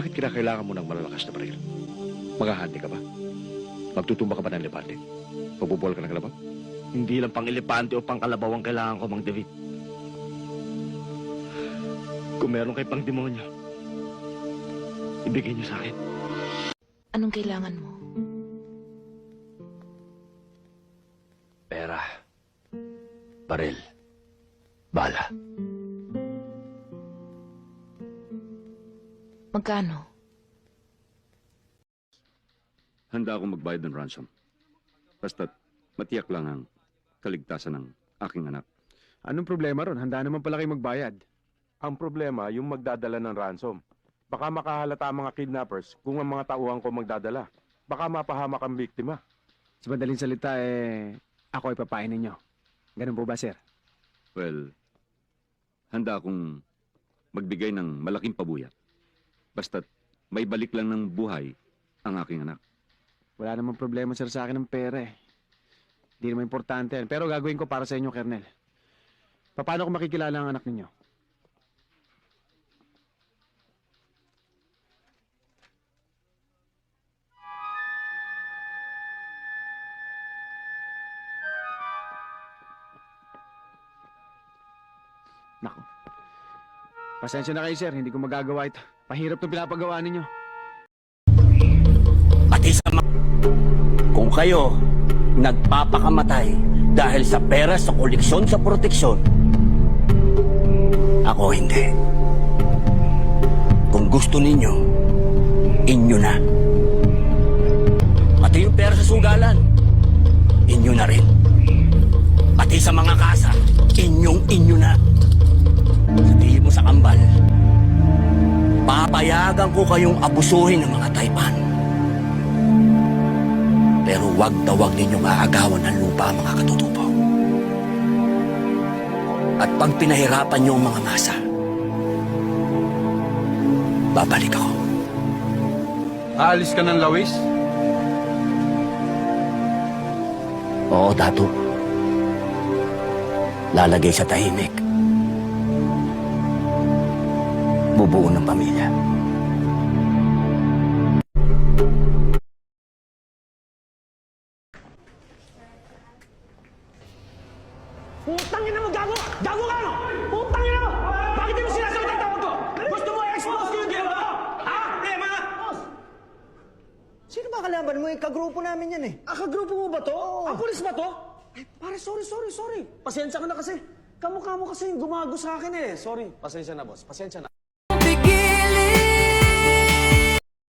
Bakit kinakailangan mo ng malalakas na baril? Maghahandi ka ba? Magtutumba ka ba ng elepante? Magbubol ka ng kalabaw? Hindi lang pang-elepante o pang-kalabaw ang kailangan ko, Mang David. Kung meron kay pang-demonyo, ibigay niyo sa akin. Anong kailangan mo? Pera. Baril. Bala. Magkano? Handa akong magbayad ng ransom. Basta't matiyak lang ang kaligtasan ng aking anak. Anong problema ron? Handa naman pala kayo magbayad. Ang problema, yung magdadala ng ransom. Baka makahalata ang mga kidnappers kung ang mga tauhan ko magdadala. Baka mapahamak ang biktima. Sa madaling salita, ako ay papain ninyo. Ganun po ba, sir? Well, handa akong magbigay ng malaking pabuyat. Basta't may balik lang ng buhay ang aking anak. Wala namang problema, sir, sa akin ng pera eh. Hindi naman importante yan. Pero gagawin ko para sa inyo, Kernel. Paano ko makikilala ang anak ninyo? Naku. Pasensya na kayo, sir. Hindi ko magagawa ito. Pahirap itong pinapagawa ninyo. Pati sa kung kayo nagpapakamatay dahil sa pera, sa koleksyon, sa proteksyon, ako hindi. Kung gusto ninyo, inyo na. Pati yung pera sa sugalan, inyo na rin. Pati sa mga kasa, inyo na. Sabihin mo sa kambal, papayagan ko kayong abusuhin ng mga Taipan. Pero wag na wag ninyong aagawan ng lupa ang mga katutubo. At pag pinahirapan niyo ang mga masa, babalik ako. Aalis ka ng lawis? Oo, Dato. Lalagay sa tahimik. Bubuo ng pamilya. Putangin na mo, gago! Gago ka, no? Putangin na mo! Bakit di mo sinasagot ang tawag ko? Gusto mo i-expose ko yung ginawa ko? Ha? Mga... Boss! Sino ba kalaban mo? Kagrupo namin yan eh. Kagrupo mo ba to? Oo. Ang pulis ba to? Ay, pare, sorry. Pasensya ka na kasi. Kamukha mo kasi yung gumago sa akin eh. Sorry. Pasensya na, boss. Pasensya na.